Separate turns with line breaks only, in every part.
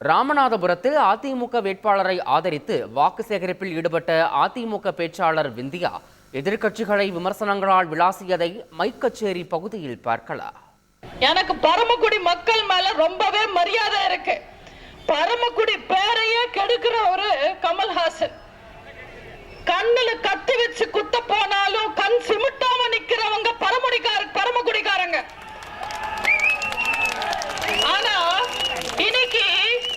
ராமநாதபுரத்தில் அதிமுக வேட்பாளரை ஆதரித்து வாக்கு சேகரிப்பில் ஈடுபட்ட அதிமுக பேச்சாளர் விந்தியா எதிர்க்கட்சிகளை விமர்சனங்களால் விளாசியதை மைக்கச்சேரி பகுதியில் பார்க்கலாம்.
எனக்கு பரமக்குடி மக்கள் மேல ரொம்பவே மரியாதை இருக்கு. பரமக்குடி பேரையே கெடுக்கிற ஒரு கமல்ஹாசன் கண்ணுல கத்தி வச்சு குத்த போனாலும் கண் சிமிட்டாம நிக்கிறவங்க பரமக்குடிக்காரங்க. ஆனா இன்னைக்கு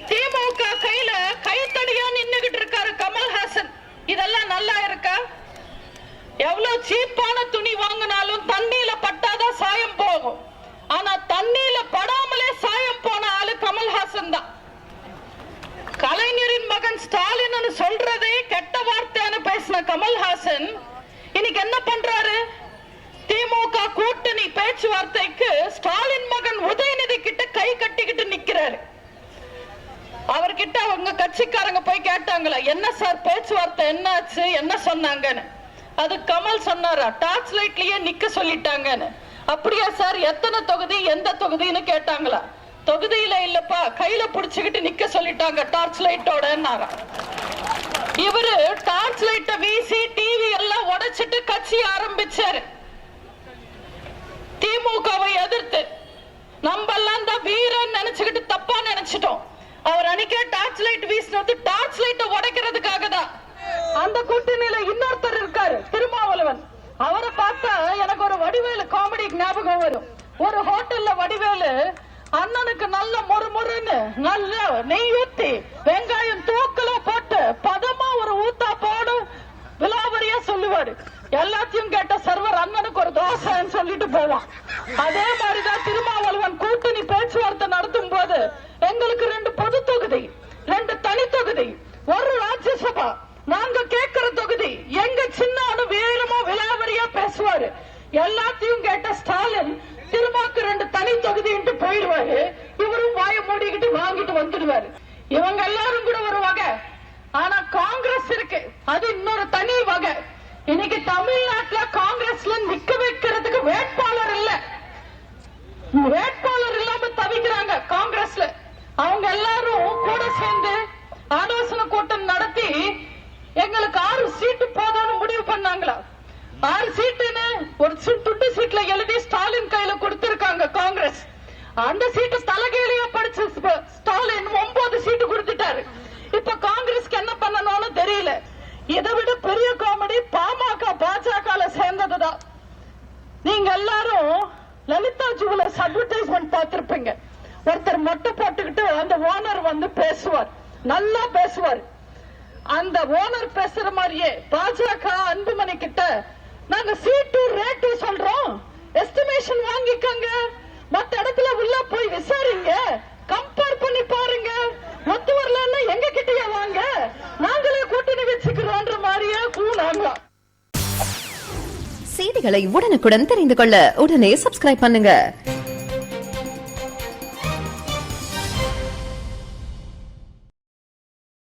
திமுக கையில கைத்தடியா நின்னுகிட்டு இருக்காரு கமல்ஹாசன். இதெல்லாம் நல்லா இருக்கா? எவ்வளவு சீப்பான துணி வாங்கினாலும் தண்ணியில பட்டாதான் சாயம் போகும். ஆனா தண்ணியில படாமலே சாயம் போன ஆளு கமல்ஹாசன் தான். கலைஞரின் மகன் ஸ்டாலின் சொல்றதே கெட்ட வார்த்தைன்னு பேசின கமல்ஹாசன் இன்னைக்கு என்ன பண்றாரு? திமுக கூட்டணி பேச்சுவார்த்தைக்கு ஸ்டாலின் மகன் உதயநிதி கிட்ட கை கட்டிக்கிட்டு நிக்கிறாரு. அவர்கிட்ட அவங்க கட்சிக்காரங்க போய் கேட்டாங்களா, என்ன சார் பேச்சுவார்த்தை என்னாச்சு, என்ன சொன்னாங்கன்னு. அது கமல் சொன்னாரா, டார்ச் லைட்லயே நிக்க சொல்லிட்டாங்கன்னு. அப்படியா சார், எத்தனை தொகுதி, எந்த தொகுதின்னு கேட்டாங்களா. தொகுதியில இல்லப்பா, கையில புடிச்சுக்கிட்டு நிக்க சொல்லிட்டாங்க டார்ச் லைட்டோட. இவரு டார்ச் லைட்ட வீசி டிவி எல்லாம் உடைச்சிட்டு கட்சி ஆரம்பிச்சாரு திமுகவை எதிர்த்து. நம்ம எல்லாம் தான் வீரன் நினைச்சுக்கிட்டு தப்பா நினைச்சிட்டோம். அவர் அன்னைக்கே டார்ச் லைட் வீசினது டார்ச் லைட்ட உடைக்கிறதுக்காக தான். அந்த கூட்டணியில இன்னொருத்தர் இருக்காரு, திருமாவளவன். அவரை பார்த்தா எனக்கு ஒரு வடிவேலு காமெடி ஞாபகம் வரும். ஒரு ஹோட்டல்ல வடிவேலு அண்ணனுக்கு நல்ல முறுமுறுன்னு நல்ல நெய் ஊத்தி வெங்காயம் தூக்கல போட்டு பதமா ஒரு ஊத்தா போடு விலாவரியா சொல்லுவாரு. எல்லாத்தையும் கேட்ட சர்வர் அண்ணனுக்கு ஒரு தோசைன்னு சொல்லிட்டு போவான். அதே மாதிரிதான் திருமாவளவன் கூட்டணி பேச்சுவார்த்தை நடத்தும் போது எங்களுக்கு 2 பொது தொகுதி, 2 தனி தொகுதி, ஒரு ராஜ்யசபா, நாங்க கேட்கிற தொகுதி எங்க சின்ன வீரமா விலாவரியா பேசுவாரு. எல்லாத்தையும் கேட்ட ஸ்டாலின் திருமாக்கு 2 தனி தொகுதின்ட்டு போயிடுவாரு. இவரும் வாய மூடிக்கிட்டு வாங்கிட்டு வந்துடுவாரு. இவங்க எல்லாரும் கூட ஒரு வகை. ஆனா காங்கிரஸ் இருக்கு, அது இன்னொரு தனி வகை. இன்னைக்கு தமிழ்நாட்டுல காங்கிரஸ்ல நிக்க வைக்கிறதுக்கு வேட்பாளர் இல்ல. வேட்பாளர் இல்லாம தவிக்கிறாங்க காங்கிரஸ்ல. அவங்க எல்லாரும் கூட சேர்ந்து ஆலோசனை கூட்டம் நடத்தி எங்களுக்கு 6 சீட்டு போதும்னு முடிவு பண்ணாங்களா. 6 சீட்டுன்னு ஒரு துட்டு சீட்ல எழுதி ஸ்டாலின் கையில கொடுத்திருக்காங்க காங்கிரஸ். அந்த சீட்டு தலைகீழியா படிச்சு ஸ்டாலின் 9 சீட்டு கொடுத்துட்டாரு. இப்ப காங்கிரஸ்க்கு என்ன பண்ணணும்னு தெரியல. இதை விட பெரிய காமெடி பாமக பாஜக சேர்ந்ததுதான். நீங்க எல்லாரும் லலிதா ஜுவல்லர்ஸ் அட்வர்டைஸ்மெண்ட் பார்த்திருப்பீங்க. ஒருத்தர் மொட்டை போட்டுக்கிட்டு அந்த ஓனர் வந்து பேசுவார், நல்லா பேசுவார். அந்த ஓனர் பேசுற மாதிரியே பாஜக அன்புமணி கிட்ட நாங்க சீட்டு ரேட்டு சொல்றோம், எஸ்டிமேஷன் வாங்கிக்கங்க, மத்த இடத்துல உள்ள போய் விசாரிங்க, கம்பேர் பண்ணி பாருங்க, மொத்த வரல எங்க கிட்டயே வாங்க, நாங்களே கூட்டணி வச்சுக்கிறோன்ற மாதிரியே கூனாங்க.
செய்திகளை உடனுக்குடன் தெரிந்து கொள்ள உடனே சப்ஸ்கிரைப் பண்ணுங்க.